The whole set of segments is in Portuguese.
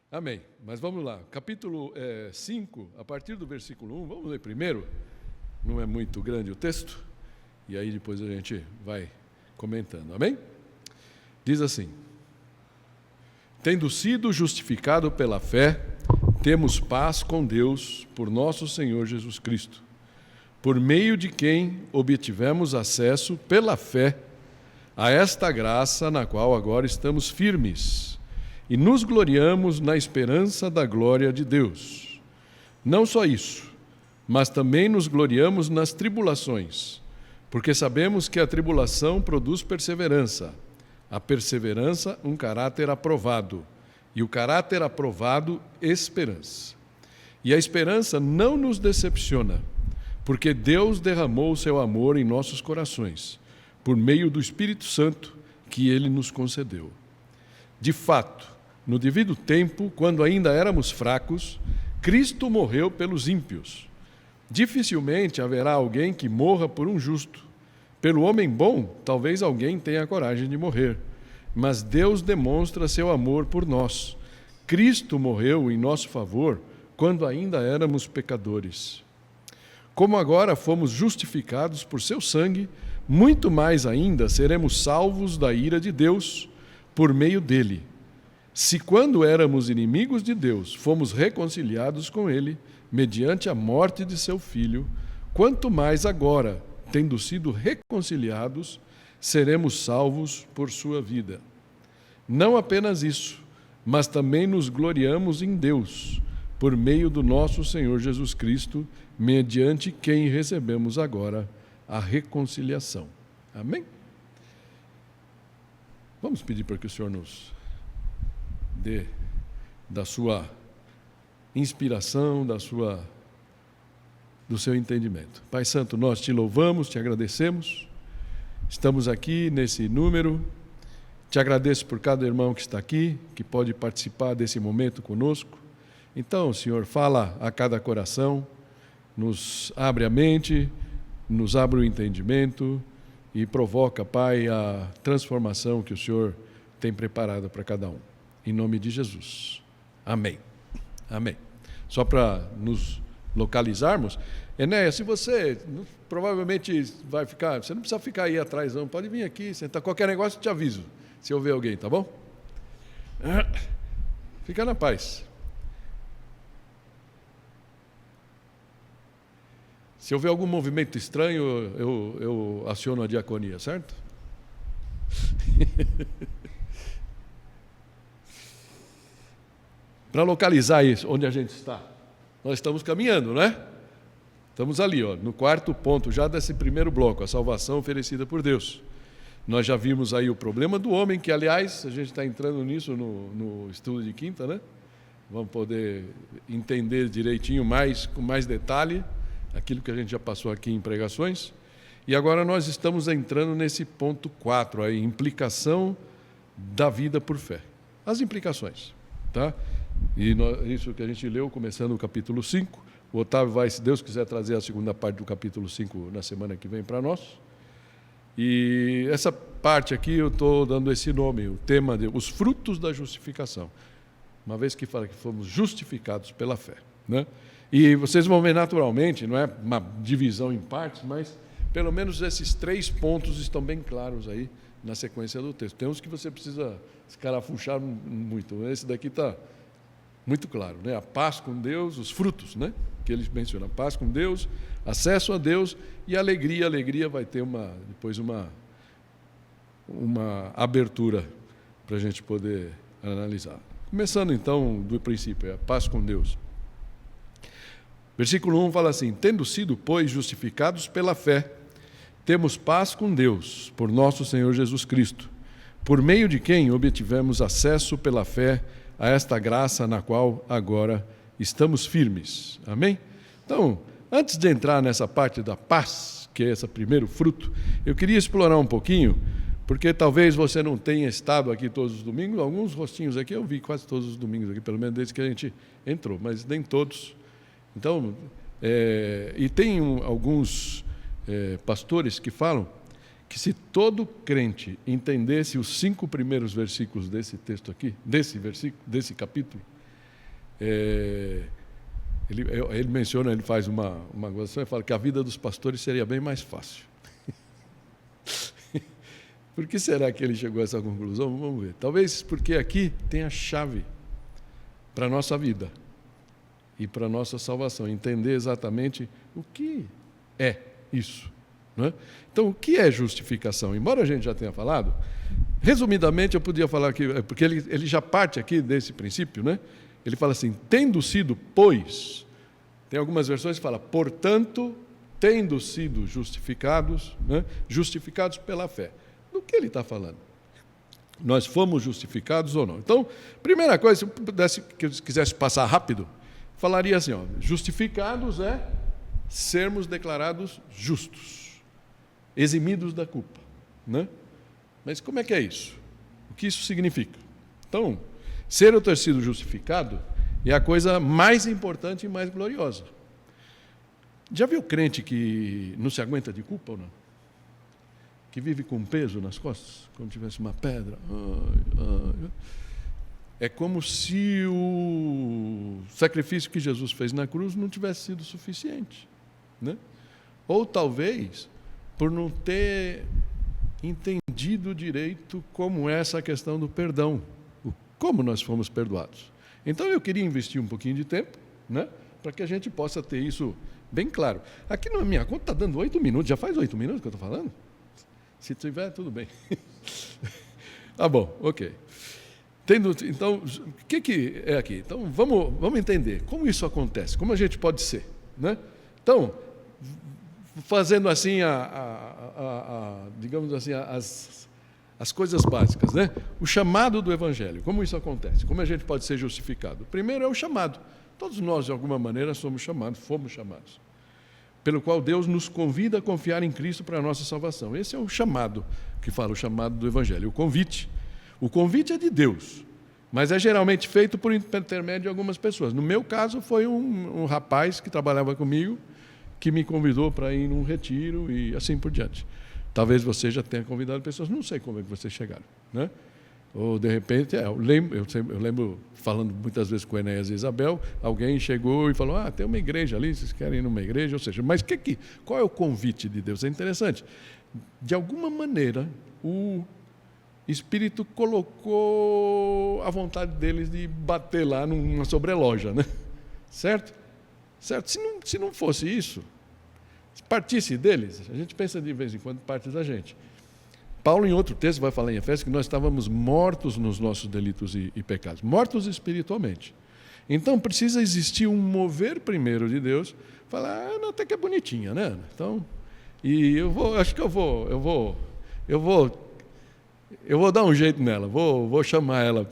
Amém. Mas vamos lá. Capítulo 5, a partir do versículo 1, vamos ler primeiro. Não é muito grande o texto. E aí depois a gente vai comentando. Amém? Diz assim: tendo sido justificado pela fé, temos paz com Deus por nosso Senhor Jesus Cristo, por meio de quem obtivemos acesso pela fé a esta graça na qual agora estamos firmes e nos gloriamos na esperança da glória de Deus. Não só isso, mas também nos gloriamos nas tribulações, porque sabemos que a tribulação produz perseverança, a perseverança um caráter aprovado, e o caráter aprovado, esperança. E a esperança não nos decepciona, porque Deus derramou o seu amor em nossos corações, por meio do Espírito Santo que Ele nos concedeu. De fato, no devido tempo, quando ainda éramos fracos, Cristo morreu pelos ímpios. Dificilmente haverá alguém que morra por um justo. Pelo homem bom, talvez alguém tenha coragem de morrer. Mas Deus demonstra seu amor por nós. Cristo morreu em nosso favor quando ainda éramos pecadores. Como agora fomos justificados por seu sangue, muito mais ainda seremos salvos da ira de Deus por meio dele. Se quando éramos inimigos de Deus, fomos reconciliados com ele, mediante a morte de seu Filho, quanto mais agora, tendo sido reconciliados, seremos salvos por sua vida. Não apenas isso, mas também nos gloriamos em Deus, por meio do nosso Senhor Jesus Cristo, mediante quem recebemos agora a reconciliação. Amém? Vamos pedir para que o Senhor nos dê da sua inspiração, do seu entendimento. Pai Santo, nós te louvamos, te agradecemos. Estamos aqui nesse número. Te agradeço por cada irmão que está aqui, que pode participar desse momento conosco. Então, Senhor, fala a cada coração, nos abre a mente, nos abre o entendimento e provoca, Pai, a transformação que o Senhor tem preparado para cada um. Em nome de Jesus. Amém. Amém. Só para nos localizarmos, Enéia, se você provavelmente vai ficar, você não precisa ficar aí atrás, não, pode vir aqui, sentar, qualquer negócio eu te aviso, se eu ver alguém, tá bom? Fica na paz. Se eu ver algum movimento estranho, eu aciono a diaconia, certo? Para localizar isso, onde a gente está, nós estamos caminhando, não é? Estamos ali, no quarto ponto, já desse primeiro bloco, a salvação oferecida por Deus. Nós já vimos aí o problema do homem, que, aliás, a gente está entrando nisso no estudo de quinta, né? Vamos poder entender direitinho com mais detalhe, aquilo que a gente já passou aqui em pregações. E agora nós estamos entrando nesse ponto 4, a implicação da vida por fé. As implicações, tá? E isso que a gente leu, começando o capítulo 5. O Otávio vai, se Deus quiser, trazer a segunda parte do capítulo 5 na semana que vem para nós. E essa parte aqui eu estou dando esse nome, o tema de os frutos da justificação. Uma vez que fala que fomos justificados pela fé, né? E vocês vão ver naturalmente, não é uma divisão em partes, mas pelo menos esses 3 pontos estão bem claros aí na sequência do texto. Tem uns que você precisa escarafuchar muito. Esse daqui está muito claro, né? A paz com Deus, os frutos, né? Que eles mencionam, paz com Deus, acesso a Deus e alegria. A alegria vai ter depois uma abertura para a gente poder analisar. Começando então do princípio, a paz com Deus. Versículo 1 fala assim: tendo sido, pois, justificados pela fé, temos paz com Deus, por nosso Senhor Jesus Cristo, por meio de quem obtivemos acesso pela fé a esta graça na qual agora estamos firmes. Amém? Então, antes de entrar nessa parte da paz, que é esse primeiro fruto, eu queria explorar um pouquinho, porque talvez você não tenha estado aqui todos os domingos, alguns rostinhos aqui eu vi quase todos os domingos aqui, pelo menos desde que a gente entrou, mas nem todos. Então, e tem alguns pastores que falam que se todo crente entendesse os 5 primeiros versículos desse texto aqui, desse capítulo, Ele menciona, ele faz uma gozação e fala que a vida dos pastores seria bem mais fácil. Por que será que ele chegou a essa conclusão? Vamos ver. Talvez porque aqui tem a chave para a nossa vida e para a nossa salvação, entender exatamente o que é isso. Não é? Então, o que é justificação? Embora a gente já tenha falado, resumidamente eu podia falar aqui, porque ele já parte aqui desse princípio, né? Ele fala assim, tendo sido, pois, tem algumas versões que falam, portanto, tendo sido justificados, né? Justificados pela fé. Do que ele está falando? Nós fomos justificados ou não? Então, primeira coisa, se eu quisesse passar rápido, falaria assim, justificados é sermos declarados justos, eximidos da culpa. Né? Mas como é que é isso? O que isso significa? Então, ser ou ter sido justificado é a coisa mais importante e mais gloriosa. Já viu crente que não se aguenta de culpa ou não? Que vive com peso nas costas, como se tivesse uma pedra. É como se o sacrifício que Jesus fez na cruz não tivesse sido suficiente. Né? Ou talvez por não ter entendido direito como é essa questão do perdão, como nós fomos perdoados. Então eu queria investir um pouquinho de tempo, né, para que a gente possa ter isso bem claro. Aqui na minha conta está dando 8 minutos, já faz 8 minutos que eu estou falando? Se tiver, tudo bem. Tá bom, ok. Então, o que é aqui? Então, vamos entender como isso acontece, como a gente pode ser. Né? Então, fazendo assim, digamos assim, as coisas básicas. Né? O chamado do Evangelho, como isso acontece? Como a gente pode ser justificado? Primeiro é o chamado. Todos nós, de alguma maneira, fomos chamados. Pelo qual Deus nos convida a confiar em Cristo para a nossa salvação. Esse é o chamado, que fala o chamado do Evangelho, o convite. O convite é de Deus, mas é geralmente feito por intermédio de algumas pessoas. No meu caso, foi um rapaz que trabalhava comigo, que me convidou para ir num retiro e assim por diante. Talvez você já tenha convidado pessoas, não sei como é que vocês chegaram. Né? Ou, de repente, eu lembro, falando muitas vezes com o Enéas e Isabel, alguém chegou e falou, tem uma igreja ali, vocês querem ir numa igreja? Ou seja, mas qual é o convite de Deus? É interessante. De alguma maneira, o Espírito colocou a vontade deles de bater lá numa sobreloja, né? Certo? Se não fosse isso, se partisse deles, a gente pensa de vez em quando parte da gente. Paulo, em outro texto, vai falar em Efésios que nós estávamos mortos nos nossos delitos e pecados, mortos espiritualmente. Então, precisa existir um mover primeiro de Deus, falar, até que é bonitinha, né? Então, e eu vou dar um jeito nela, vou chamar ela.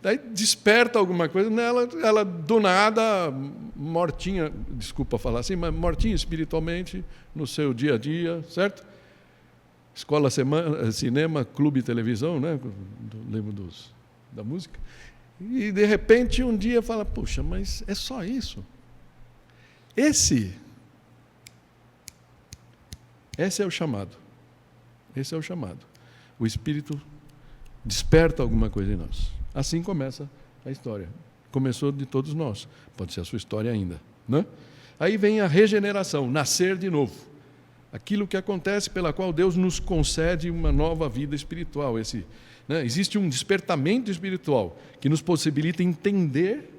Daí desperta alguma coisa nela, ela do nada, mortinha, desculpa falar assim, mas mortinha espiritualmente no seu dia a dia, certo? Escola, cinema, clube, televisão, né? Lembro da música. E, de repente, um dia fala, puxa, mas é só isso? Esse é o chamado. Esse é o chamado. O Espírito desperta alguma coisa em nós. Assim começa a história. Começou de todos nós. Pode ser a sua história ainda. Né? Aí vem a regeneração, nascer de novo. Aquilo que acontece pela qual Deus nos concede uma nova vida espiritual. Existe um despertamento espiritual que nos possibilita entender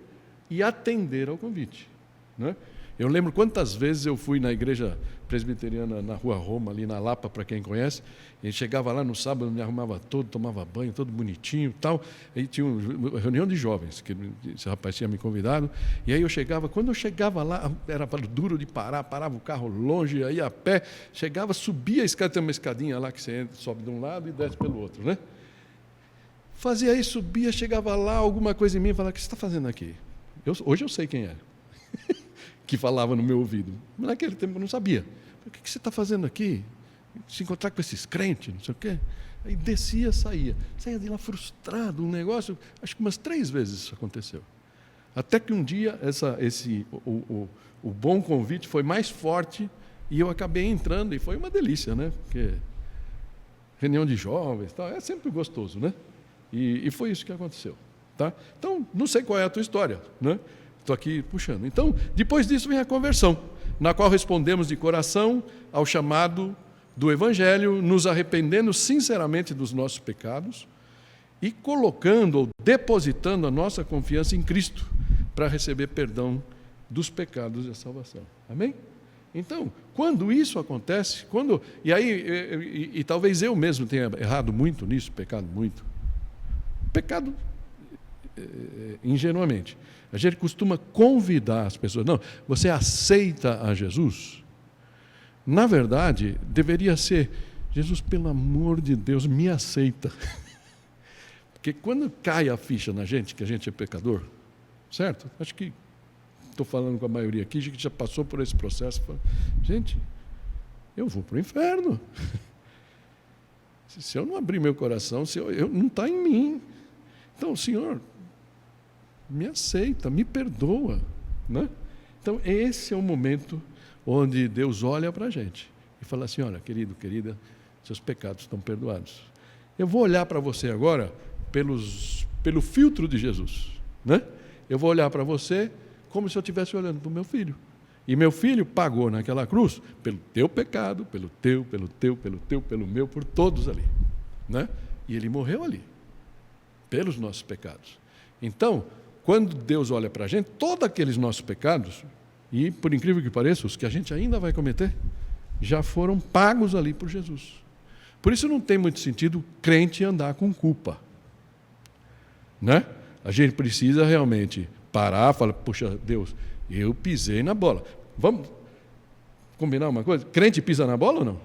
e atender ao convite. Né? Eu lembro quantas vezes eu fui na igreja presbiteriana na Rua Roma, ali na Lapa, para quem conhece, e chegava lá no sábado, me arrumava todo, tomava banho, todo bonitinho e tal. Aí tinha uma reunião de jovens, que esse rapaz tinha me convidado, e aí quando eu chegava lá, era duro de parar, parava o carro longe, aí a pé, chegava, subia a escada, tem uma escadinha lá que você sobe de um lado e desce pelo outro, né? Fazia isso, subia, chegava lá, alguma coisa em mim, falava, o que você está fazendo aqui? Hoje eu sei quem era. Que falava no meu ouvido. Mas naquele tempo eu não sabia. O que você está fazendo aqui? Se encontrar com esses crentes, não sei o quê. Aí descia, saía. Saía de lá frustrado, um negócio. Acho que umas 3 vezes isso aconteceu. Até que um dia o bom convite foi mais forte e eu acabei entrando e foi uma delícia, né? Porque reunião de jovens, tal, é sempre gostoso, né? E foi isso que aconteceu. Tá? Então, não sei qual é a tua história, né? Estou aqui puxando. Então, depois disso vem a conversão, na qual respondemos de coração ao chamado do Evangelho, nos arrependendo sinceramente dos nossos pecados e colocando ou depositando a nossa confiança em Cristo para receber perdão dos pecados e a salvação. Amém? Então, quando isso acontece, e talvez eu mesmo tenha errado muito nisso, pecado ingenuamente. A gente costuma convidar as pessoas. Não, você aceita a Jesus? Na verdade, deveria ser, Jesus, pelo amor de Deus, me aceita. Porque quando cai a ficha na gente, que a gente é pecador, certo? Acho que estou falando com a maioria aqui, que já passou por esse processo. Fala, gente, eu vou para o inferno. Se eu não abrir meu coração, não está em mim. Então, Senhor, me aceita, me perdoa. Né? Então, esse é o momento onde Deus olha para a gente e fala assim, olha, querido, querida, seus pecados estão perdoados. Eu vou olhar para você agora pelo filtro de Jesus. Né? Eu vou olhar para você como se eu estivesse olhando para o meu filho. E meu filho pagou naquela cruz pelo teu pecado, pelo meu, por todos ali. Né? E ele morreu ali, pelos nossos pecados. Então, quando Deus olha para a gente, todos aqueles nossos pecados, e por incrível que pareça, os que a gente ainda vai cometer, já foram pagos ali por Jesus. Por isso não tem muito sentido crente andar com culpa. Né? A gente precisa realmente parar e falar, puxa, Deus, eu pisei na bola. Vamos combinar uma coisa? Crente pisa na bola ou não?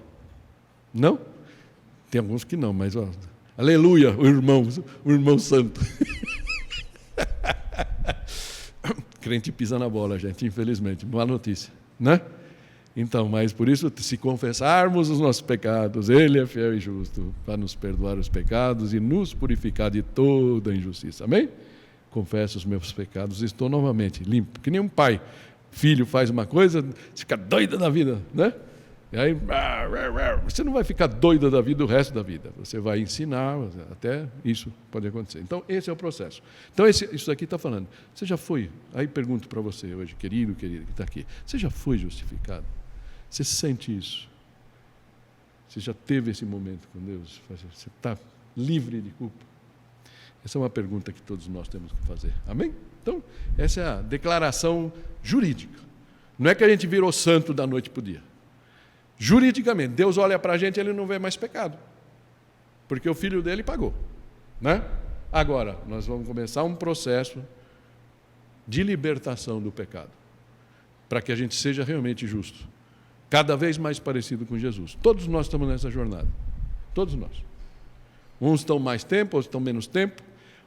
Não? Tem alguns que não, mas ó, aleluia, o irmão santo. Crente pisa na bola, gente, infelizmente, má notícia, né? Então, mas por isso, se confessarmos os nossos pecados, Ele é fiel e justo para nos perdoar os pecados e nos purificar de toda injustiça. Amém? Confesso os meus pecados e estou novamente limpo. Que nem um pai, filho faz uma coisa, fica doida da vida, né? E aí, você não vai ficar doida da vida o resto da vida. Você vai ensinar, até isso pode acontecer. Então, esse é o processo. Então, isso aqui está falando. Você já foi, aí pergunto para você hoje, querido, querida, que está aqui. Você já foi justificado? Você sente isso? Você já teve esse momento com Deus? Você está livre de culpa? Essa é uma pergunta que todos nós temos que fazer. Amém? Então, essa é a declaração jurídica. Não é que a gente virou santo da noite para o dia. Juridicamente, Deus olha para a gente e Ele não vê mais pecado. Porque o Filho dele pagou. Né? Agora, nós vamos começar um processo de libertação do pecado. Para que a gente seja realmente justo. Cada vez mais parecido com Jesus. Todos nós estamos nessa jornada. Todos nós. Uns estão mais tempo, outros estão menos tempo.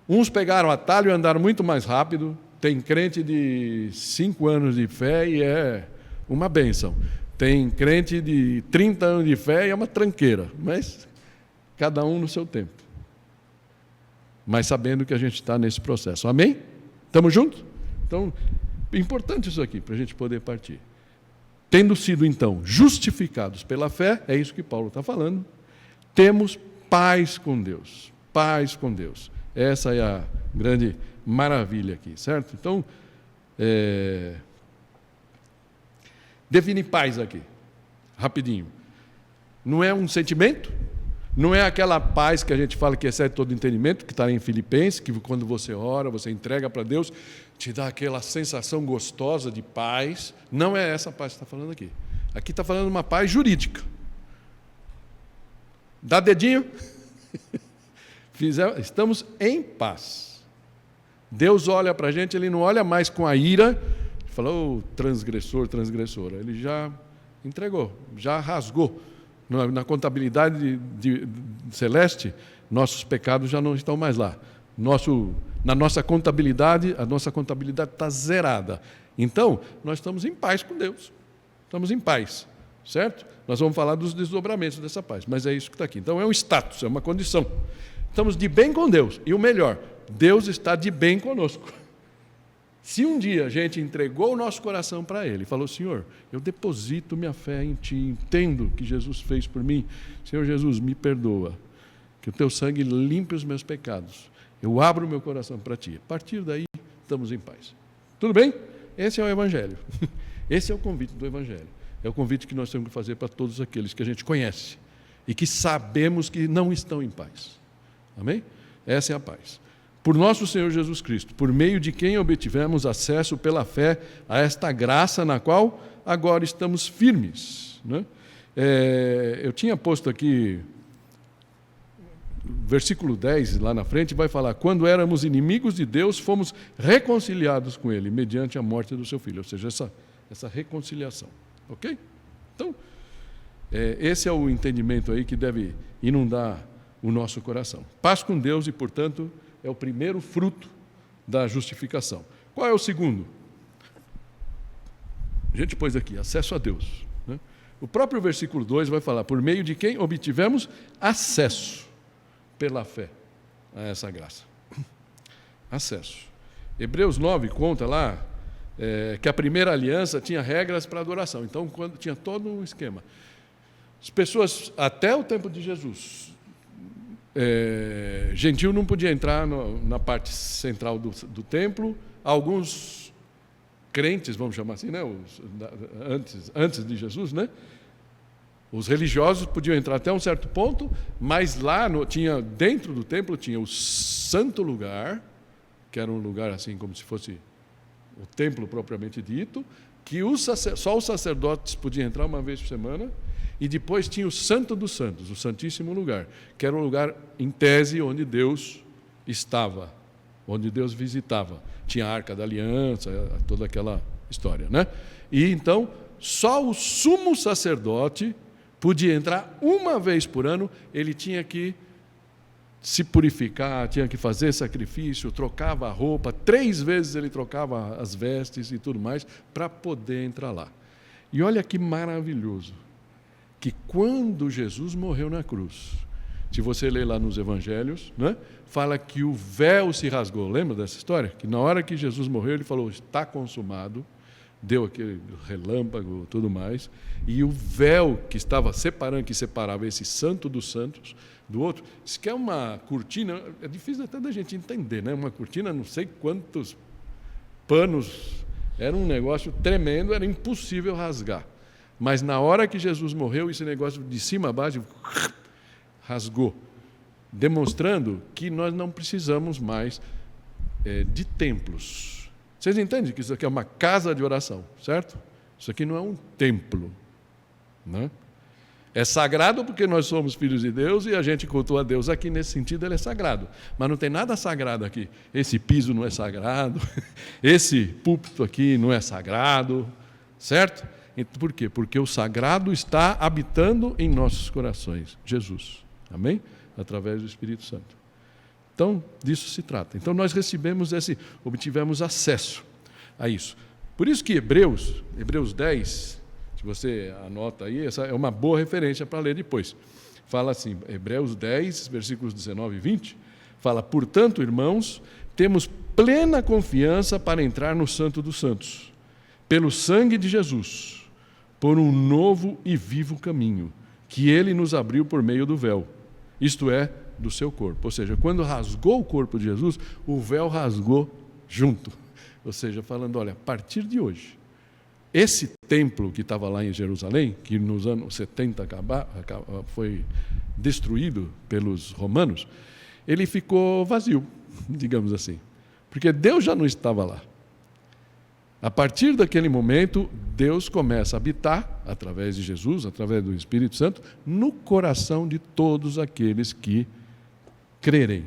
Uns pegaram atalho e andaram muito mais rápido. Tem crente de 5 anos de fé e é uma bênção. Tem crente de 30 anos de fé e é uma tranqueira. Mas cada um no seu tempo. Mas sabendo que a gente está nesse processo. Amém? Estamos juntos? Então, importante isso aqui para a gente poder partir. Tendo sido, então, justificados pela fé, é isso que Paulo está falando, temos paz com Deus. Paz com Deus. Essa é a grande maravilha aqui, certo? Então, define paz aqui, rapidinho. Não é um sentimento, não é aquela paz que a gente fala que excede todo entendimento, que está em Filipenses, que quando você ora, você entrega para Deus, te dá aquela sensação gostosa de paz. Não é essa paz que está falando aqui. Aqui está falando uma paz jurídica. Dá dedinho. Estamos em paz. Deus olha para a gente, Ele não olha mais com a ira, falou, transgressor, transgressora. Ele já entregou, já rasgou. Na contabilidade celeste, nossos pecados já não estão mais lá. Na nossa contabilidade, a nossa contabilidade está zerada. Então, nós estamos em paz com Deus. Estamos em paz, certo? Nós vamos falar dos desdobramentos dessa paz, mas é isso que está aqui. Então, é um status, é uma condição. Estamos de bem com Deus. E o melhor, Deus está de bem conosco. Se um dia a gente entregou o nosso coração para Ele, falou, Senhor, eu deposito minha fé em Ti, entendo o que Jesus fez por mim. Senhor Jesus, me perdoa, que o Teu sangue limpe os meus pecados. Eu abro o meu coração para Ti. A partir daí, estamos em paz. Tudo bem? Esse é o Evangelho. Esse é o convite do Evangelho. É o convite que nós temos que fazer para todos aqueles que a gente conhece e que sabemos que não estão em paz. Amém? Essa é a paz. Por nosso Senhor Jesus Cristo, por meio de quem obtivemos acesso pela fé a esta graça na qual agora estamos firmes. Né? Eu tinha posto aqui, versículo 10, lá na frente, vai falar: quando éramos inimigos de Deus, fomos reconciliados com Ele, mediante a morte do seu Filho. Ou seja, essa reconciliação. Ok? Então, esse é o entendimento aí que deve inundar o nosso coração. Paz com Deus e, portanto, é o primeiro fruto da justificação. Qual é o segundo? A gente pôs aqui, acesso a Deus. Né? O próprio versículo 2 vai falar: por meio de quem obtivemos acesso pela fé a essa graça. Acesso. Hebreus 9 conta lá que a primeira aliança tinha regras para adoração. Então, quando tinha todo um esquema. As pessoas, até o tempo de Jesus, gentil não podia entrar na parte central do templo. Alguns crentes, vamos chamar assim, né? Antes de Jesus, né? Os religiosos podiam entrar até um certo ponto, mas lá dentro do templo tinha o santo lugar, que era um lugar assim como se fosse o templo propriamente dito, que só os sacerdotes podiam entrar uma vez por semana, e depois tinha o Santo dos Santos, o Santíssimo Lugar, que era um lugar, em tese, onde Deus estava, onde Deus visitava. Tinha a Arca da Aliança, toda aquela história, né? E então, só o sumo sacerdote podia entrar uma vez por ano. Ele tinha que se purificar, tinha que fazer sacrifício, trocava a roupa, 3 vezes ele trocava as vestes e tudo mais, para poder entrar lá. E olha que maravilhoso, que quando Jesus morreu na cruz, se você ler lá nos Evangelhos, né, fala que o véu se rasgou. Lembra dessa história? Que na hora que Jesus morreu, ele falou: está consumado, deu aquele relâmpago e tudo mais, e o véu que estava separando, que separava esse santo dos santos do outro, isso que é uma cortina, é difícil até da gente entender, né? Uma cortina, não sei quantos panos, era um negócio tremendo, era impossível rasgar. Mas na hora que Jesus morreu, esse negócio de cima a baixo rasgou, demonstrando que nós não precisamos mais de templos. Vocês entendem que isso aqui é uma casa de oração, certo? Isso aqui não é um templo, né? É sagrado porque nós somos filhos de Deus e a gente cultua a Deus aqui. Nesse sentido, ele é sagrado. Mas não tem nada sagrado aqui. Esse piso não é sagrado, esse púlpito aqui não é sagrado, certo? Por quê? Porque o sagrado está habitando em nossos corações, Jesus. Amém? Através do Espírito Santo. Então, disso se trata. Então, nós obtivemos acesso a isso. Por isso que Hebreus 10, se você anota aí, essa é uma boa referência para ler depois. Fala assim, Hebreus 10, versículos 19 e 20, fala: portanto, irmãos, temos plena confiança para entrar no Santo dos Santos, pelo sangue de Jesus, por um novo e vivo caminho, que Ele nos abriu por meio do véu, isto é, do seu corpo. Ou seja, quando rasgou o corpo de Jesus, o véu rasgou junto. Ou seja, falando: olha, a partir de hoje, esse templo que estava lá em Jerusalém, que nos anos 70 foi destruído pelos romanos, ele ficou vazio, digamos assim, porque Deus já não estava lá. A partir daquele momento, Deus começa a habitar, através de Jesus, através do Espírito Santo, no coração de todos aqueles que crerem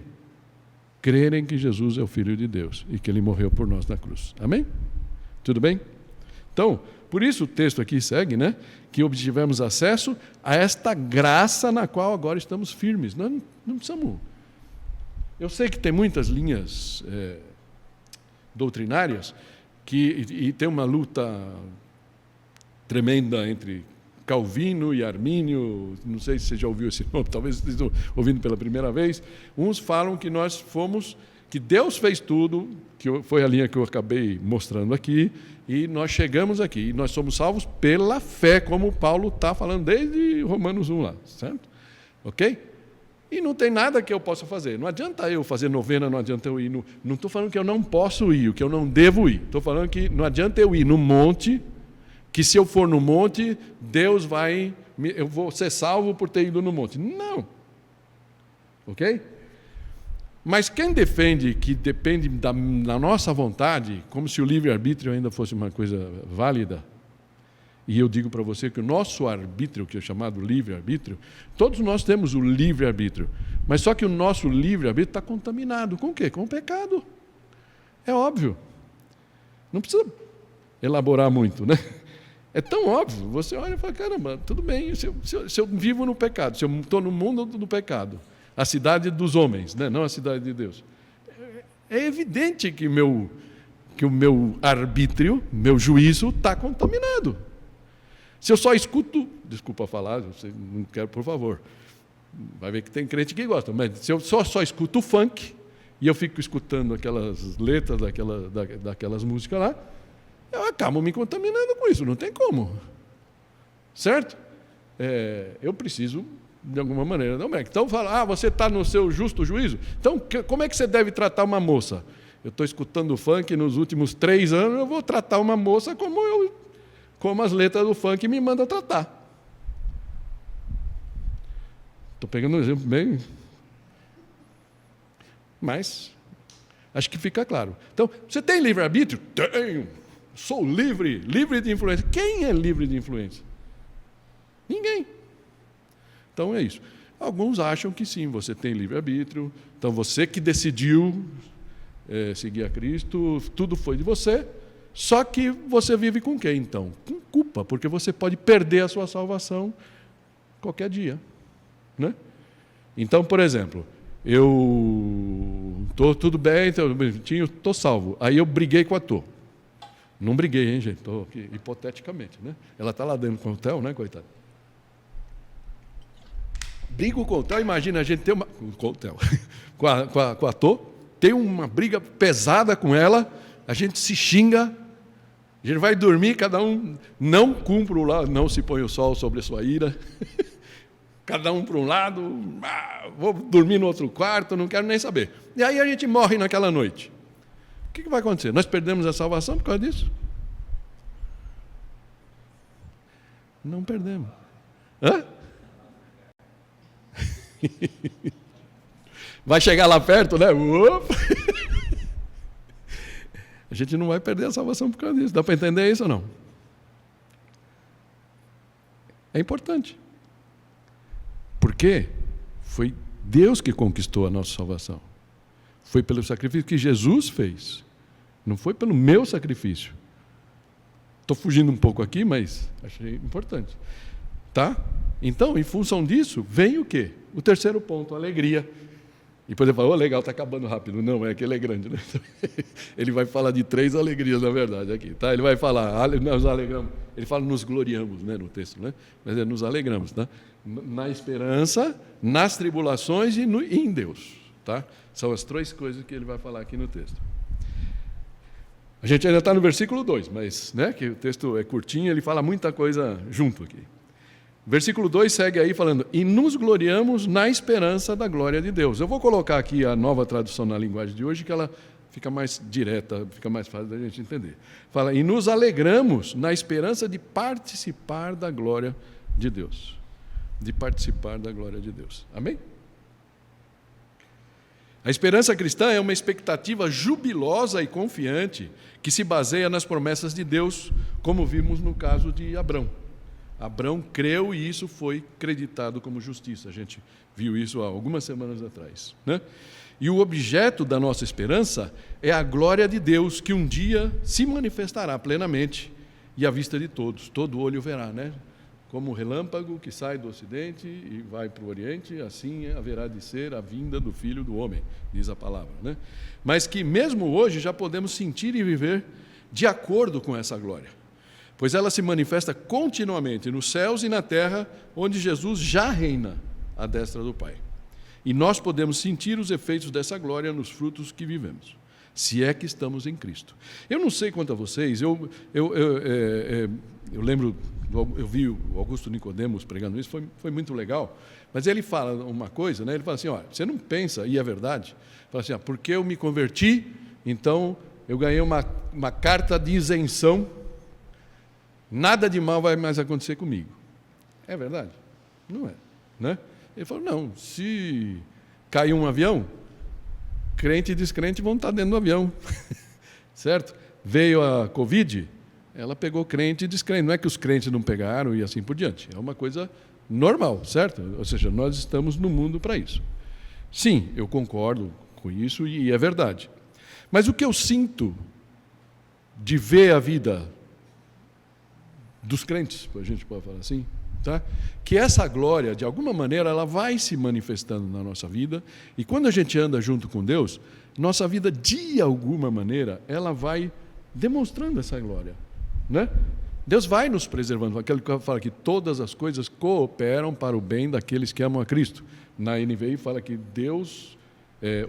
que Jesus é o Filho de Deus e que Ele morreu por nós na cruz. Amém? Tudo bem? Então, por isso o texto aqui segue, né? Que obtivemos acesso a esta graça na qual agora estamos firmes. Nós não precisamos... Eu sei que tem muitas linhas doutrinárias e tem uma luta tremenda entre Calvino e Armínio. Não sei se você já ouviu esse nome, talvez vocês estejam ouvindo pela primeira vez. Uns falam que que Deus fez tudo, que foi a linha que eu acabei mostrando aqui, e nós chegamos aqui, e nós somos salvos pela fé, como Paulo está falando desde Romanos 1 lá, certo? Ok? E não tem nada que eu possa fazer. Não adianta eu fazer novena, não adianta eu ir. Não estou falando que eu não posso ir, que eu não devo ir. Estou falando que não adianta eu ir no monte, que se eu for no monte, Deus vai... eu vou ser salvo por ter ido no monte. Não. Ok? Mas quem defende que depende da nossa vontade, como se o livre-arbítrio ainda fosse uma coisa válida, e eu digo para você que o nosso arbítrio, que é chamado livre-arbítrio, todos nós temos o livre-arbítrio, mas só que o nosso livre-arbítrio está contaminado. Com o quê? Com o pecado. É óbvio. Não precisa elaborar muito, né? É tão óbvio. Você olha e fala, caramba, tudo bem, se eu vivo no pecado, se eu estou no mundo do pecado, a cidade dos homens, né? Não a cidade de Deus. É evidente que o meu arbítrio, meu juízo está contaminado. Se eu só escuto, desculpa falar, você não quero, por favor, vai ver que tem crente que gosta, mas se eu só escuto o funk, e eu fico escutando aquelas letras daquelas músicas lá, eu acabo me contaminando com isso, não tem como. Certo? Eu preciso, de alguma maneira, dar um break. Então, fala, você está no seu justo juízo? Então, como é que você deve tratar uma moça? Eu estou escutando o funk nos últimos 3 anos, eu vou tratar uma moça como as letras do funk me mandam tratar. Estou pegando um exemplo bem... Mas, acho que fica claro. Então, você tem livre-arbítrio? Tenho. Sou livre de influência. Quem é livre de influência? Ninguém. Então, é isso. Alguns acham que sim, você tem livre-arbítrio. Então, você que decidiu seguir a Cristo, tudo foi de você. Só que você vive com quem, então? Com culpa, porque você pode perder a sua salvação qualquer dia. Né? Então, por exemplo, eu estou tudo bem, estou salvo. Aí eu briguei com a Tô. Não briguei, hein, gente? Estou aqui, hipoteticamente. Né? Ela está lá dentro com o hotel, né, coitada? Brigo com o hotel, imagina a gente ter uma... Com o hotel. com a Tô, tem uma briga pesada com ela, a gente se xinga, a gente vai dormir, cada um não cumpre o lado, não se põe o sol sobre a sua ira, cada um para um lado, vou dormir no outro quarto, não quero nem saber. E aí a gente morre naquela noite. O que vai acontecer? Nós perdemos a salvação por causa disso? Não perdemos. Hã? Vai chegar lá perto, né? Opa! A gente não vai perder a salvação por causa disso. Dá para entender isso ou não? É importante. Porque foi Deus que conquistou a nossa salvação. Foi pelo sacrifício que Jesus fez. Não foi pelo meu sacrifício. Estou fugindo um pouco aqui, mas achei importante. Tá? Então, em função disso, vem o quê? O terceiro ponto, a alegria. E depois ele fala, legal, está acabando rápido. Não, é que ele é grande. Né? Ele vai falar de 3 alegrias, na verdade, aqui. Tá? Ele vai falar, nos alegramos. Ele fala, nos gloriamos, né, no texto, né? Mas é nos alegramos. Tá? Na esperança, nas tribulações e em Deus. Tá? São as 3 coisas que ele vai falar aqui no texto. A gente ainda está no versículo 2, mas né, que o texto é curtinho, ele fala muita coisa junto aqui. Versículo 2 segue aí falando, e nos gloriamos na esperança da glória de Deus. Eu vou colocar aqui a nova tradução na linguagem de hoje, que ela fica mais direta, fica mais fácil da gente entender. Fala, e nos alegramos na esperança de participar da glória de Deus. De participar da glória de Deus. Amém? A esperança cristã é uma expectativa jubilosa e confiante que se baseia nas promessas de Deus, como vimos no caso de Abrão. Abrão creu e isso foi creditado como justiça. A gente viu isso há algumas semanas atrás. Né? E o objeto da nossa esperança é a glória de Deus, que um dia se manifestará plenamente e à vista de todos. Todo olho verá, né? Como o relâmpago que sai do ocidente e vai para o oriente, assim haverá de ser a vinda do Filho do Homem, diz a palavra. Né? Mas que mesmo hoje já podemos sentir e viver de acordo com essa glória. Pois ela se manifesta continuamente nos céus e na terra, onde Jesus já reina à destra do Pai. E nós podemos sentir os efeitos dessa glória nos frutos que vivemos. se é que estamos em Cristo. Eu não sei quanto a vocês, eu lembro, eu vi o Augusto Nicodemos pregando isso, foi muito legal, mas ele fala uma coisa, né? Ele fala assim, olha, você não pensa, e é verdade, fala assim, porque eu me converti, então eu ganhei uma carta de isenção, nada de mal vai mais acontecer comigo. É verdade? Não é, né? Ele falou, não, se cair um avião, crente e descrente vão estar dentro do avião, certo? Veio a Covid, ela pegou crente e descrente, não é que os crentes não pegaram e assim por diante, é uma coisa normal, certo? Ou seja, nós estamos no mundo para isso. Sim, eu concordo com isso e é verdade. Mas o que eu sinto de ver a vida dos crentes, a gente pode falar assim, tá? Que essa glória, de alguma maneira, ela vai se manifestando na nossa vida, e quando a gente anda junto com Deus, nossa vida, de alguma maneira, ela vai demonstrando essa glória, né? Deus vai nos preservando, aquele que fala que todas as coisas cooperam para o bem daqueles que amam a Cristo. Na NVI fala que Deus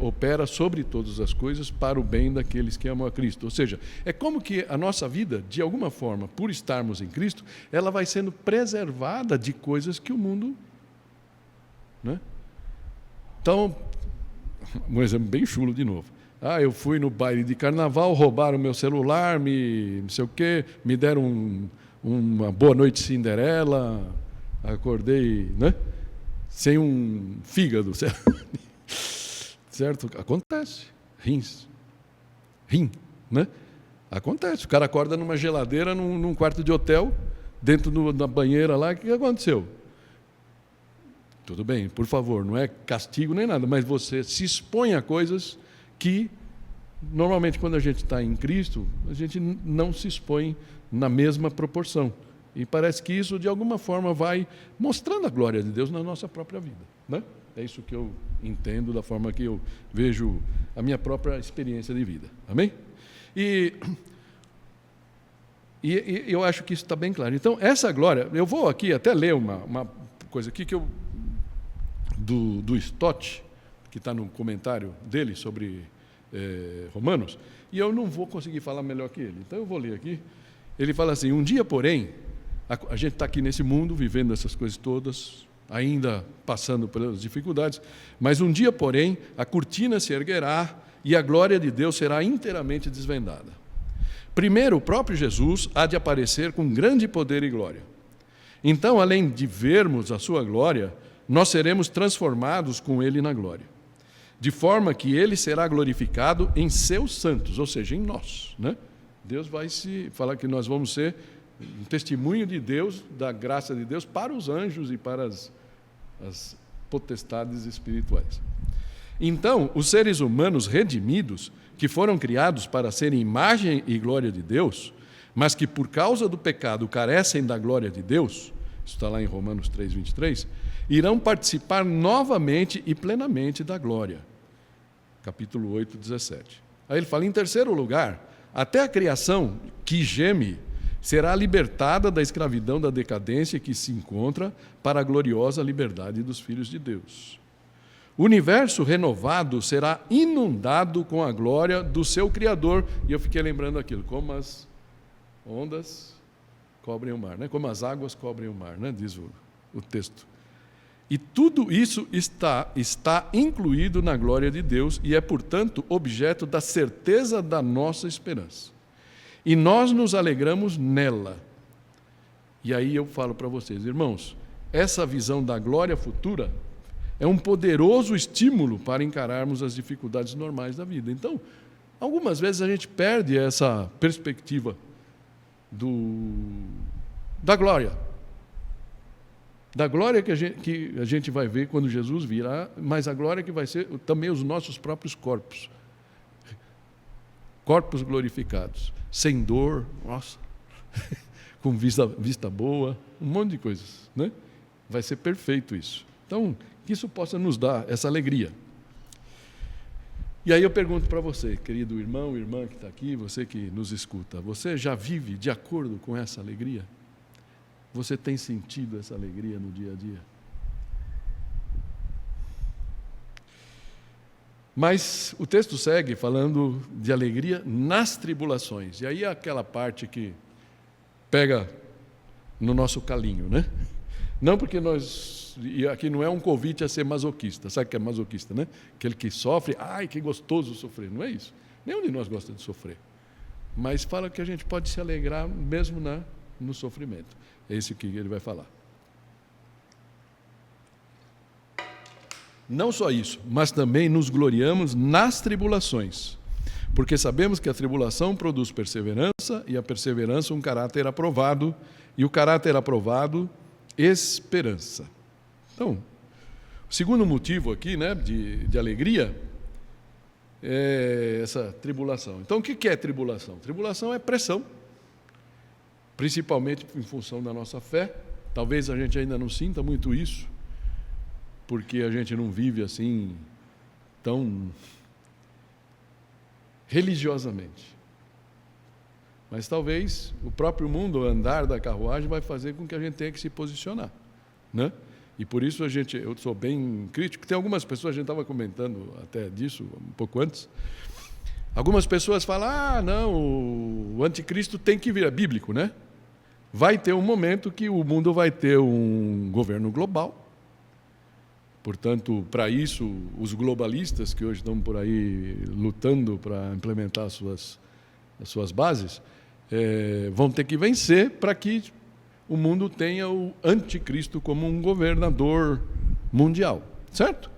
opera sobre todas as coisas para o bem daqueles que amam a Cristo. Ou seja, é como que a nossa vida, de alguma forma, por estarmos em Cristo, ela vai sendo preservada de coisas que o mundo... né? Então, um exemplo bem chulo de novo. Eu fui no baile de carnaval, roubaram meu celular, não sei o quê, me deram uma boa noite Cinderela, acordei, né? Sem um fígado, certo? Acontece. Rim, né? Acontece. O cara acorda numa geladeira, num quarto de hotel, dentro da banheira lá, o que aconteceu? Tudo bem, por favor, não é castigo nem nada, mas você se expõe a coisas que, normalmente, quando a gente está em Cristo, a gente não se expõe na mesma proporção. E parece que isso, de alguma forma, vai mostrando a glória de Deus na nossa própria vida, né? É isso que eu entendo, da forma que eu vejo a minha própria experiência de vida. Amém? E eu acho que isso está bem claro. Então, essa glória, eu vou aqui até ler uma coisa aqui que do Stott, que está no comentário dele sobre Romanos, e eu não vou conseguir falar melhor que ele. Então, eu vou ler aqui. Ele fala assim, um dia, porém, a gente está aqui nesse mundo, vivendo essas coisas todas, ainda passando pelas dificuldades, mas um dia, porém, a cortina se erguerá e a glória de Deus será inteiramente desvendada. Primeiro, o próprio Jesus há de aparecer com grande poder e glória. Então, além de vermos a sua glória, nós seremos transformados com ele na glória, de forma que ele será glorificado em seus santos, ou seja, em nós, né? Deus vai se falar que nós vamos ser um testemunho de Deus, da graça de Deus, para os anjos e para as potestades espirituais. Então, os seres humanos redimidos, que foram criados para serem imagem e glória de Deus, mas que por causa do pecado carecem da glória de Deus, isso está lá em Romanos 3:23, irão participar novamente e plenamente da glória. Capítulo 8, 17. Aí ele fala, em terceiro lugar, até a criação que geme será libertada da escravidão da decadência que se encontra para a gloriosa liberdade dos filhos de Deus. O universo renovado será inundado com a glória do seu Criador. E eu fiquei lembrando aquilo, como as ondas cobrem o mar, né? Como as águas cobrem o mar, né? Diz o texto. E tudo isso está incluído na glória de Deus e é, portanto, objeto da certeza da nossa esperança. E nós nos alegramos nela. E aí eu falo para vocês, irmãos, essa visão da glória futura é um poderoso estímulo para encararmos as dificuldades normais da vida. Então, algumas vezes a gente perde essa perspectiva da glória. Da glória que a gente vai ver quando Jesus virá, mas a glória que vai ser também os nossos próprios corpos. Corpos glorificados, sem dor, nossa, com vista boa, um monte de coisas, né? Vai ser perfeito isso. Então, que isso possa nos dar essa alegria. E aí eu pergunto para você, querido irmão, irmã que está aqui, você que nos escuta, você já vive de acordo com essa alegria? Você tem sentido essa alegria no dia a dia? Mas o texto segue falando de alegria nas tribulações. E aí é aquela parte que pega no nosso calinho, né? Não porque e aqui não é um convite a ser masoquista. Sabe o que é masoquista, né? Aquele que sofre, ai, que gostoso sofrer. Não é isso. Nenhum de nós gosta de sofrer. Mas fala que a gente pode se alegrar mesmo no sofrimento. É isso que ele vai falar. Não só isso, mas também nos gloriamos nas tribulações, porque sabemos que a tribulação produz perseverança, e a perseverança um caráter aprovado, e o caráter aprovado, esperança. Então, o segundo motivo aqui, né, de alegria é essa tribulação. Então, o que é tribulação? Tribulação é pressão, principalmente em função da nossa fé. Talvez a gente ainda não sinta muito isso, porque a gente não vive assim tão religiosamente. Mas talvez o próprio mundo, o andar da carruagem, vai fazer com que a gente tenha que se posicionar, né? E por isso eu sou bem crítico. Tem algumas pessoas, a gente estava comentando até disso um pouco antes, algumas pessoas falam, não, o anticristo tem que vir, é bíblico, né? Vai ter um momento que o mundo vai ter um governo global. Portanto, para isso, os globalistas que hoje estão por aí lutando para implementar as suas bases, vão ter que vencer para que o mundo tenha o anticristo como um governador mundial, certo?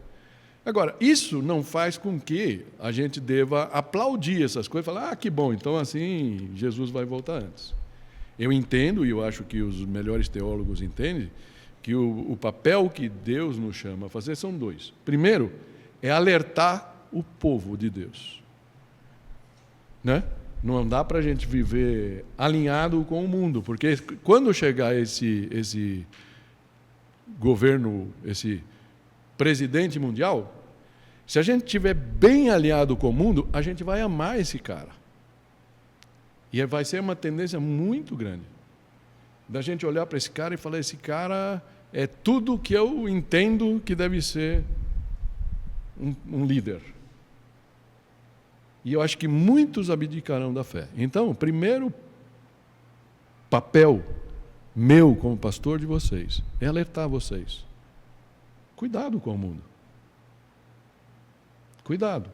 Agora, isso não faz com que a gente deva aplaudir essas coisas e falar, que bom, então assim Jesus vai voltar antes. Eu entendo, e eu acho que os melhores teólogos entendem, que o papel que Deus nos chama a fazer são dois. Primeiro, é alertar o povo de Deus, né? Não dá para a gente viver alinhado com o mundo, porque quando chegar esse governo, esse presidente mundial, se a gente estiver bem alinhado com o mundo, a gente vai amar esse cara. E vai ser uma tendência muito grande da gente olhar para esse cara e falar, esse cara é tudo que eu entendo que deve ser um líder. E eu acho que muitos abdicarão da fé. Então, o primeiro papel meu como pastor de vocês é alertar vocês. Cuidado com o mundo. Cuidado.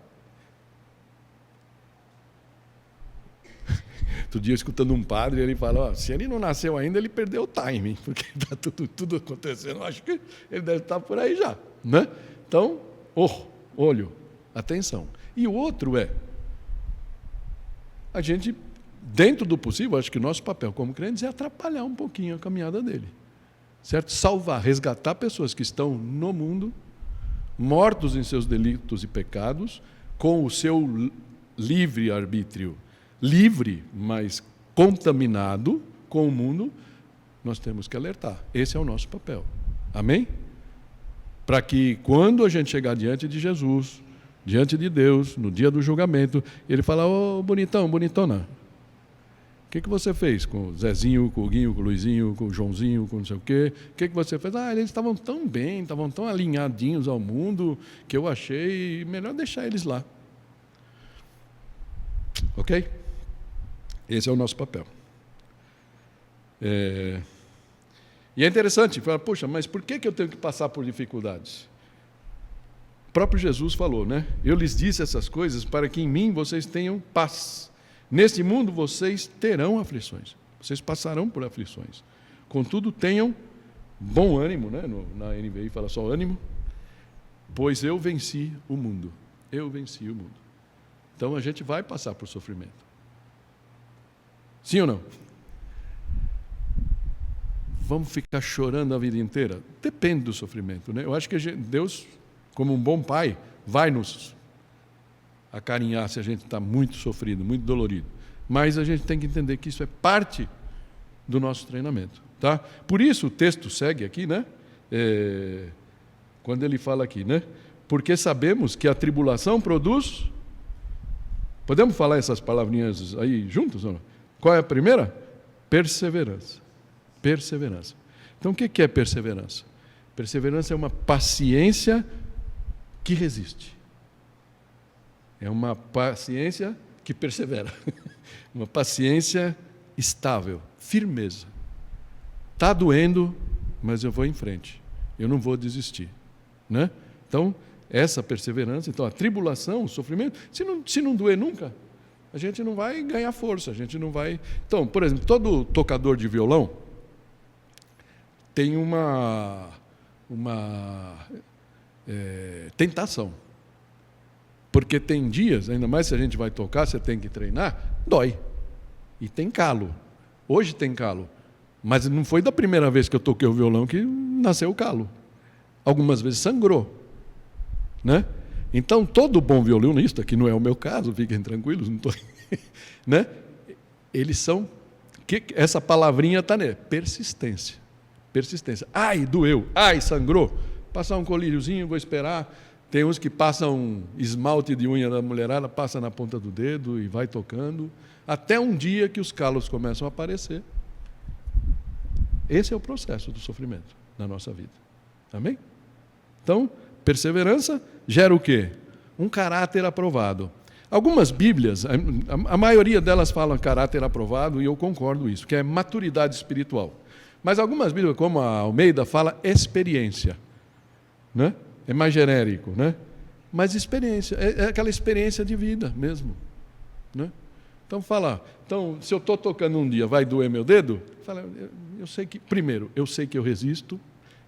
Outro dia, escutando um padre, ele fala, se ele não nasceu ainda, ele perdeu o timing, porque está tudo acontecendo. Eu acho que ele deve estar por aí já, né? Então, olho, atenção. E o outro a gente, dentro do possível, acho que o nosso papel como crentes é atrapalhar um pouquinho a caminhada dele, certo? Salvar, resgatar pessoas que estão no mundo, mortos em seus delitos e pecados, com o seu livre-arbítrio, livre, mas contaminado com o mundo, nós temos que alertar. Esse é o nosso papel. Amém? Para que quando a gente chegar diante de Jesus, diante de Deus, no dia do julgamento, ele fala, bonitão, bonitona, o que você fez com o Zezinho, com o Guinho, com o Luizinho, com o Joãozinho, com não sei o quê? O que você fez? Eles estavam tão bem, estavam tão alinhadinhos ao mundo, que eu achei melhor deixar eles lá. Ok? Esse é o nosso papel. E é interessante, falar, poxa, mas por que eu tenho que passar por dificuldades? O próprio Jesus falou, né? Eu lhes disse essas coisas para que em mim vocês tenham paz. Neste mundo vocês terão aflições. Vocês passarão por aflições. Contudo, tenham bom ânimo, né? Na NVI fala só ânimo, pois eu venci o mundo. Eu venci o mundo. Então a gente vai passar por sofrimento. Sim ou não? Vamos ficar chorando a vida inteira? Depende do sofrimento, né? Eu acho que Deus, como um bom pai, vai nos acarinhar se a gente está muito sofrido, muito dolorido. Mas a gente tem que entender que isso é parte do nosso treinamento, tá? Por isso o texto segue aqui, né? Quando ele fala aqui, né? Porque sabemos que a tribulação produz... Podemos falar essas palavrinhas aí juntos ou não? Qual é a primeira? Perseverança. Perseverança. Então, o que é perseverança? Perseverança é uma paciência que resiste. É uma paciência que persevera. Uma paciência estável, firmeza. Está doendo, mas eu vou em frente. Eu não vou desistir. Né? Então, essa perseverança, então a tribulação, o sofrimento, se não doer nunca, a gente não vai ganhar força, a gente não vai... Então, por exemplo, todo tocador de violão tem uma tentação. Porque tem dias, ainda mais se a gente vai tocar, você tem que treinar, dói. E tem calo. Hoje tem calo. Mas não foi da primeira vez que eu toquei o violão que nasceu o calo. Algumas vezes sangrou. Né? Então, todo bom violinista, que não é o meu caso, fiquem tranquilos, não estou... né? Eles são... essa palavrinha está nele, persistência. Persistência. Ai, doeu. Ai, sangrou. Passar um colíriozinho, vou esperar. Tem uns que passam esmalte de unha da mulherada, passa na ponta do dedo e vai tocando, até um dia que os calos começam a aparecer. Esse é o processo do sofrimento na nossa vida. Amém? Então, perseverança gera o quê? Um caráter aprovado. Algumas Bíblias, a maioria delas falam caráter aprovado, e eu concordo com isso, que é maturidade espiritual. Mas algumas Bíblias, como a Almeida, fala experiência. Né? É mais genérico, né? Mas experiência, é aquela experiência de vida mesmo. Né? Então, se eu estou tocando um dia, vai doer meu dedo? Fala, eu sei que, primeiro, eu sei que eu resisto,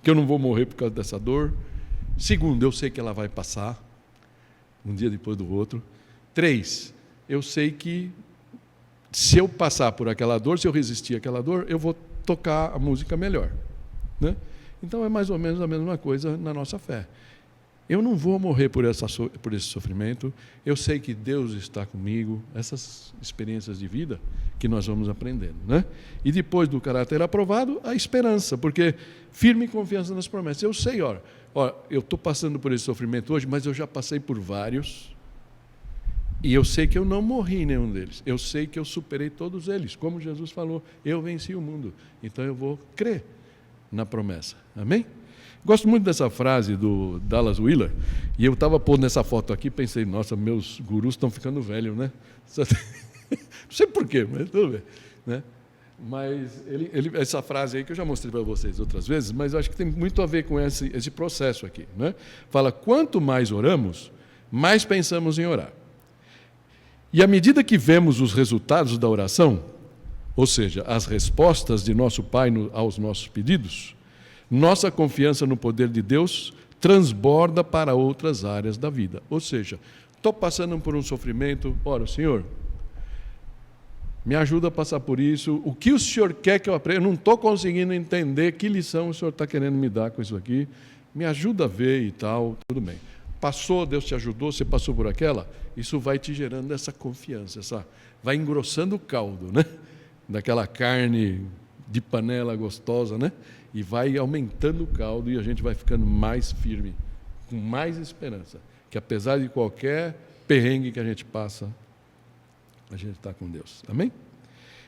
que eu não vou morrer por causa dessa dor. Segundo, eu sei que ela vai passar, um dia depois do outro. 3, eu sei que se eu passar por aquela dor, se eu resistir àquela dor, eu vou tocar a música melhor. Né? Então, é mais ou menos a mesma coisa na nossa fé. Eu não vou morrer por esse sofrimento, eu sei que Deus está comigo, essas experiências de vida que nós vamos aprendendo. Né? E depois do caráter aprovado, a esperança, porque firme confiança nas promessas. Eu sei, eu estou passando por esse sofrimento hoje, mas eu já passei por vários, e eu sei que eu não morri em nenhum deles, eu sei que eu superei todos eles, como Jesus falou, eu venci o mundo, então eu vou crer na promessa. Amém? Gosto muito dessa frase do Dallas Willard, e eu estava pondo essa foto aqui, pensei, nossa, meus gurus estão ficando velhos, né? Não sei porquê, mas tudo bem. Né? Mas essa frase aí que eu já mostrei para vocês outras vezes, mas eu acho que tem muito a ver com esse processo aqui. Né? Fala, quanto mais oramos, mais pensamos em orar. E à medida que vemos os resultados da oração, ou seja, as respostas de nosso Pai aos nossos pedidos, nossa confiança no poder de Deus transborda para outras áreas da vida. Ou seja, estou passando por um sofrimento, ora, Senhor, me ajuda a passar por isso, o que o Senhor quer que eu aprenda? Eu não estou conseguindo entender que lição o Senhor está querendo me dar com isso aqui, me ajuda a ver e tal, tudo bem. Passou, Deus te ajudou, você passou por aquela, isso vai te gerando essa confiança, vai engrossando o caldo, né? Daquela carne de panela gostosa, né? E vai aumentando o caldo e a gente vai ficando mais firme, com mais esperança, que apesar de qualquer perrengue que a gente passa, a gente está com Deus. Amém?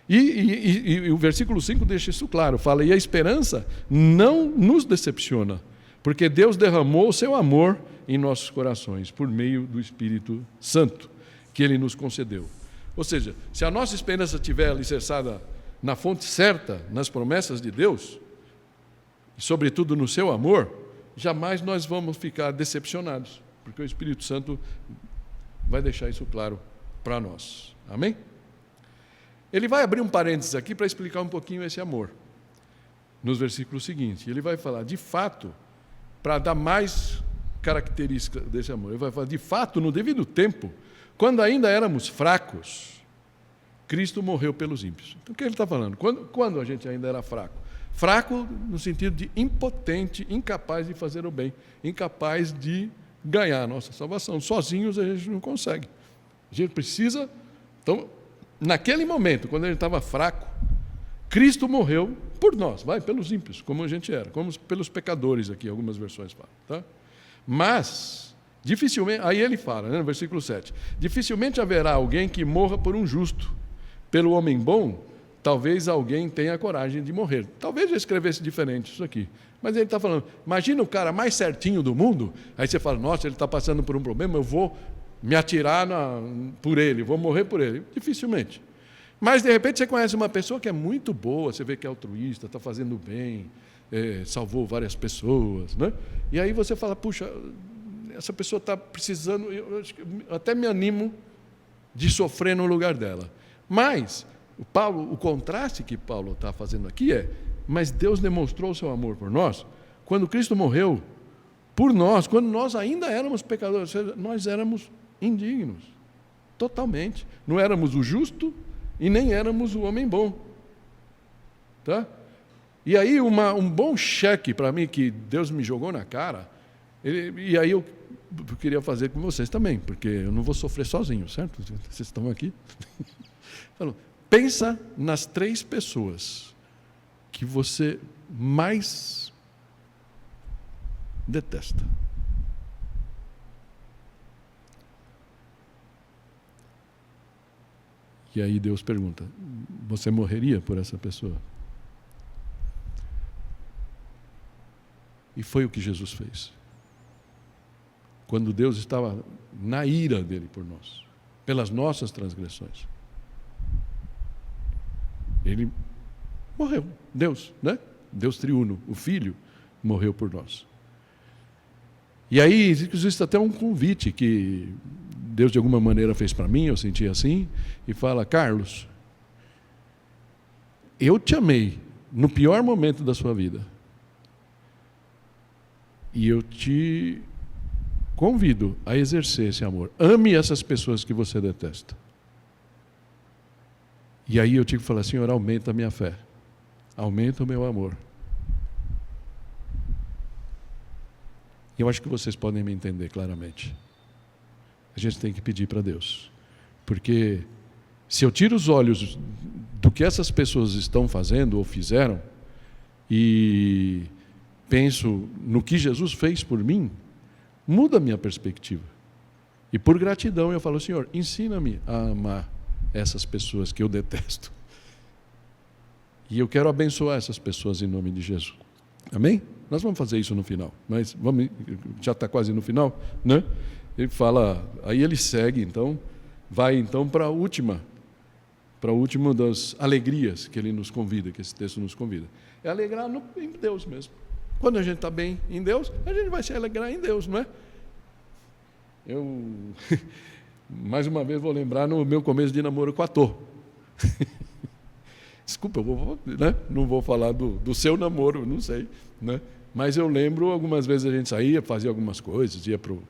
E o versículo 5 deixa isso claro, fala, e a esperança não nos decepciona, porque Deus derramou o seu amor em nossos corações, por meio do Espírito Santo, que Ele nos concedeu. Ou seja, se a nossa esperança estiver alicerçada na fonte certa, nas promessas de Deus, e sobretudo no seu amor, jamais nós vamos ficar decepcionados, porque o Espírito Santo vai deixar isso claro para nós. Amém? Ele vai abrir um parênteses aqui para explicar um pouquinho esse amor, nos versículos seguintes. Ele vai falar, de fato, para dar mais características desse amor, ele vai falar, de fato, no devido tempo, quando ainda éramos fracos, Cristo morreu pelos ímpios. Então, o que ele está falando? Quando a gente ainda era fraco? Fraco no sentido de impotente, incapaz de fazer o bem, incapaz de ganhar a nossa salvação. Sozinhos a gente não consegue. A gente precisa... Então, naquele momento, quando ele estava fraco, Cristo morreu por nós, pelos ímpios, como a gente era, como pelos pecadores aqui, algumas versões falam. Tá? Mas, dificilmente, aí ele fala, no versículo 7, dificilmente haverá alguém que morra por um justo. Pelo homem bom, talvez alguém tenha a coragem de morrer. Talvez eu escrevesse diferente isso aqui. Mas ele está falando, imagina o cara mais certinho do mundo, aí você fala, nossa, ele está passando por um problema, eu vou me atirar por ele, vou morrer por ele. Dificilmente. Mas, de repente, você conhece uma pessoa que é muito boa, você vê que é altruísta, está fazendo bem, salvou várias pessoas, né? E aí você fala, puxa, essa pessoa está precisando, eu até me animo de sofrer no lugar dela. Mas, o contraste que Paulo está fazendo aqui mas Deus demonstrou o seu amor por nós, quando Cristo morreu por nós, quando nós ainda éramos pecadores, nós éramos indignos, totalmente. Não éramos o justo e nem éramos o homem bom. Tá? E aí um bom cheque para mim, que Deus me jogou na cara, e aí eu queria fazer com vocês também, porque eu não vou sofrer sozinho, certo? Vocês estão aqui. Pensa nas 3 pessoas que você mais detesta. E aí Deus pergunta, você morreria por essa pessoa? E foi o que Jesus fez. Quando Deus estava na ira dele por nós, pelas nossas transgressões. Ele morreu, Deus, né? Deus triuno, o Filho, morreu por nós. E aí existe até um convite que Deus de alguma maneira fez para mim, eu senti assim, e fala, Carlos, eu te amei no pior momento da sua vida. E eu te convido a exercer esse amor. Ame essas pessoas que você detesta. E aí eu tive que falar, Senhor, aumenta a minha fé. Aumenta o meu amor. E eu acho que vocês podem me entender claramente. A gente tem que pedir para Deus. Porque se eu tiro os olhos do que essas pessoas estão fazendo ou fizeram e penso no que Jesus fez por mim, muda a minha perspectiva. E por gratidão eu falo, Senhor, ensina-me a amar essas pessoas que eu detesto. E eu quero abençoar essas pessoas em nome de Jesus. Amém? Nós vamos fazer isso no final, mas já está quase no final, né? Ele fala, aí ele segue, então, vai então para a última das alegrias que ele nos convida, que esse texto nos convida. É alegrar em Deus mesmo. Quando a gente está bem em Deus, a gente vai se alegrar em Deus, não é? Eu, mais uma vez, vou lembrar no meu começo de namoro com a Tô. Desculpa, não vou falar do seu namoro, não sei, né? Mas eu lembro, algumas vezes a gente saía, fazia algumas coisas, ia para o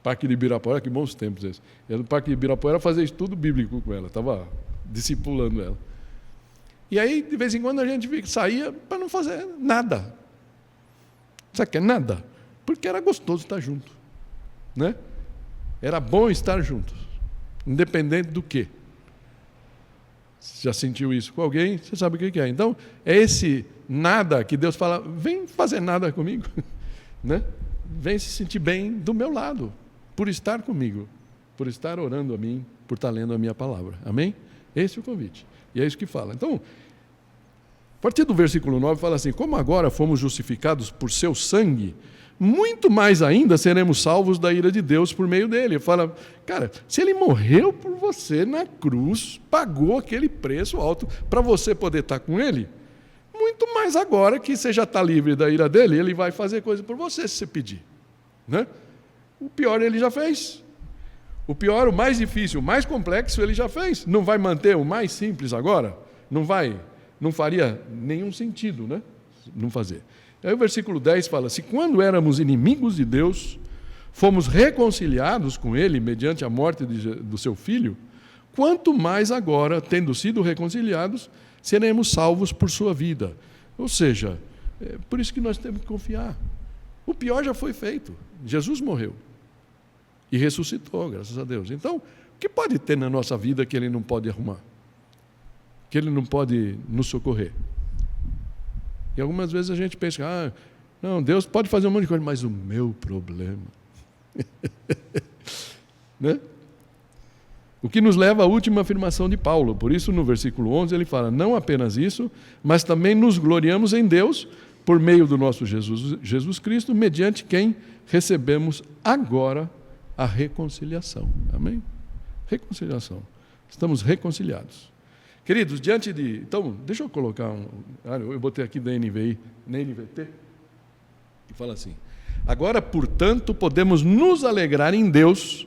Parque de Ibirapuera, que bons tempos esses. Ia no Parque de Ibirapuera fazer estudo bíblico com ela, estava discipulando ela. E aí, de vez em quando, a gente saía para não fazer nada. Sabe o que é nada? Porque era gostoso estar junto, né? Era bom estar juntos, independente do quê. Você já sentiu isso com alguém? Você sabe o que é. Então, é esse nada que Deus fala, vem fazer nada comigo, né? Vem se sentir bem do meu lado, por estar comigo, por estar orando a mim, por estar lendo a minha palavra. Amém? Esse é o convite. E é isso que fala. Então, a partir do versículo 9, fala assim, como agora fomos justificados por seu sangue, muito mais ainda seremos salvos da ira de Deus por meio dele. Ele fala, cara, se ele morreu por você na cruz, pagou aquele preço alto para você poder estar com ele, muito mais agora que você já está livre da ira dele, ele vai fazer coisa por você se você pedir, né? O pior ele já fez. O pior, o mais difícil, o mais complexo ele já fez. Não vai manter o mais simples agora? Não faria nenhum sentido, né? Não fazer. Aí o versículo 10 fala, se quando éramos inimigos de Deus, fomos reconciliados com ele mediante a morte do seu Filho, quanto mais agora, tendo sido reconciliados, seremos salvos por sua vida. Ou seja, é por isso que nós temos que confiar. O pior já foi feito. Jesus morreu e ressuscitou, graças a Deus. Então, o que pode ter na nossa vida que ele não pode arrumar? Que ele não pode nos socorrer? E algumas vezes a gente pensa, não, Deus pode fazer um monte de coisa, mas o meu problema. Né? O que nos leva à última afirmação de Paulo. Por isso, no versículo 11, ele fala, não apenas isso, mas também nos gloriamos em Deus, por meio do nosso Jesus Cristo, mediante quem recebemos agora a reconciliação. Amém? Reconciliação. Estamos reconciliados. Queridos, diante de... Então, deixa eu colocar eu botei aqui da NVT, e fala assim: agora, portanto, podemos nos alegrar em Deus,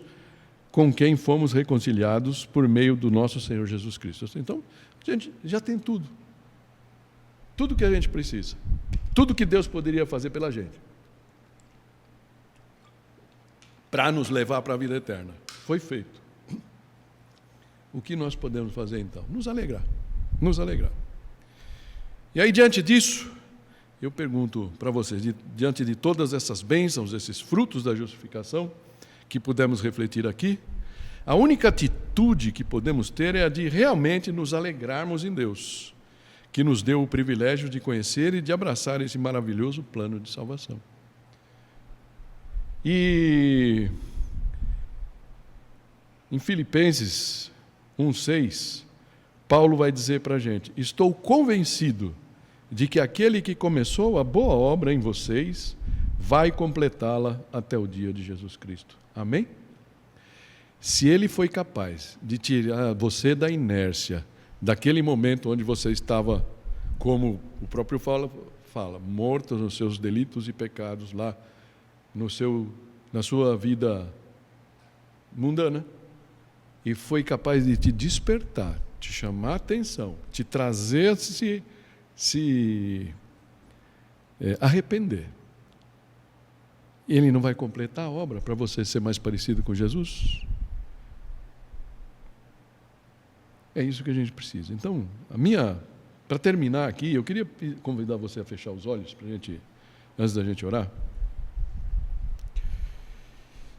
com quem fomos reconciliados por meio do nosso Senhor Jesus Cristo. Então, a gente já tem tudo. Tudo que a gente precisa. Tudo que Deus poderia fazer pela gente. Para nos levar para a vida eterna. Foi feito. O que nós podemos fazer então? Nos alegrar. Nos alegrar. E aí, diante disso, eu pergunto para vocês, diante de todas essas bênçãos, esses frutos da justificação, que pudemos refletir aqui, a única atitude que podemos ter é a de realmente nos alegrarmos em Deus, que nos deu o privilégio de conhecer e de abraçar esse maravilhoso plano de salvação. E em Filipenses 1,6, Paulo vai dizer para a gente: estou convencido de que aquele que começou a boa obra em vocês vai completá-la até o dia de Jesus Cristo. Amém? Se ele foi capaz de tirar você da inércia, daquele momento onde você estava, como o próprio fala, morto nos seus delitos e pecados lá, na sua vida mundana, e foi capaz de te despertar, te chamar a atenção, te trazer a se arrepender. Ele não vai completar a obra para você ser mais parecido com Jesus? É isso que a gente precisa. Então, para terminar aqui, eu queria convidar você a fechar os olhos para a gente, antes da gente orar.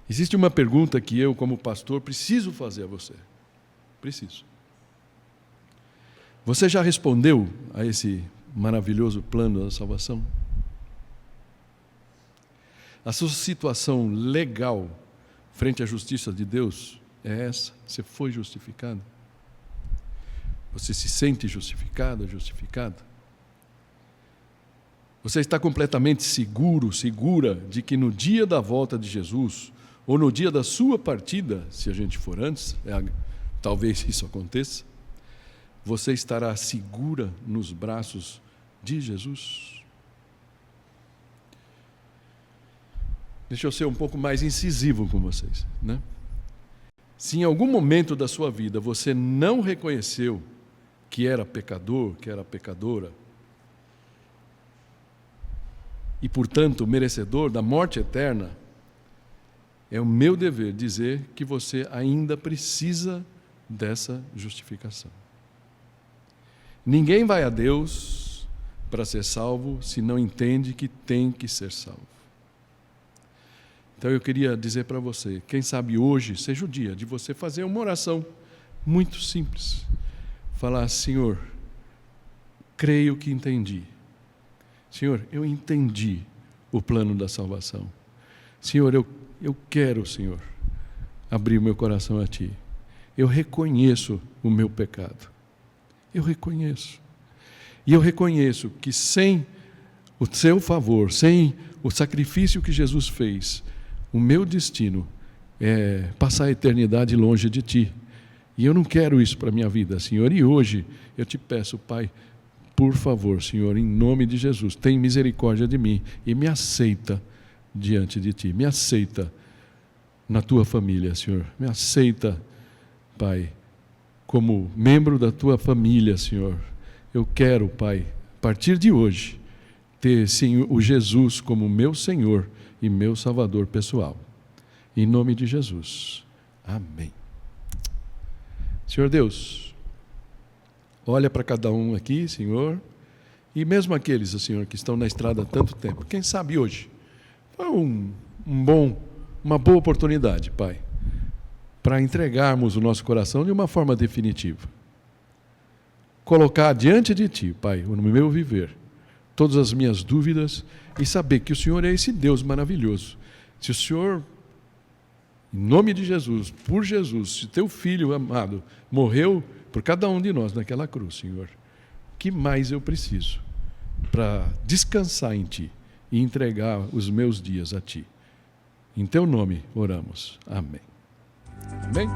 Existe uma pergunta que eu, como pastor, preciso fazer a você. Preciso. Você já respondeu a esse maravilhoso plano da salvação? A sua situação legal frente à justiça de Deus é essa? Você foi justificado? Você se sente justificado, justificada? Você está completamente seguro, segura de que no dia da volta de Jesus, ou no dia da sua partida, se a gente for antes, talvez isso aconteça, você estará segura nos braços de Jesus? Deixa eu ser um pouco mais incisivo com vocês, né? Se em algum momento da sua vida você não reconheceu que era pecador, que era pecadora, e, portanto, merecedor da morte eterna, é o meu dever dizer que você ainda precisa dessa justificação. Ninguém vai a Deus para ser salvo se não entende que tem que ser salvo. Então eu queria dizer para você, quem sabe hoje seja o dia de você fazer uma oração muito simples. Falar: Senhor, creio que entendi. Senhor, eu entendi o plano da salvação. Senhor, eu quero, Senhor, abrir o meu coração a Ti. Eu reconheço o meu pecado. Eu reconheço. E eu reconheço que sem o Seu favor, sem o sacrifício que Jesus fez, o meu destino é passar a eternidade longe de Ti. E eu não quero isso para a minha vida, Senhor. E hoje eu Te peço, Pai, por favor, Senhor, em nome de Jesus, tem misericórdia de mim e me aceita diante de Ti. Me aceita na Tua família, Senhor. Me aceita, Pai, como membro da Tua família, Senhor. Eu quero, Pai, a partir de hoje, ter, Senhor, o Jesus como meu Senhor e meu Salvador pessoal. Em nome de Jesus. Amém. Senhor Deus, olha para cada um aqui, Senhor, e mesmo aqueles, Senhor, que estão na estrada há tanto tempo, quem sabe hoje, foi uma boa oportunidade, Pai, para entregarmos o nosso coração de uma forma definitiva. Colocar diante de Ti, Pai, no meu viver, todas as minhas dúvidas e saber que o Senhor é esse Deus maravilhoso. Se o Senhor, em nome de Jesus, por Jesus, se Teu Filho amado morreu por cada um de nós naquela cruz, Senhor, o que mais eu preciso para descansar em Ti e entregar os meus dias a Ti? Em teu nome oramos. Amém. Amém?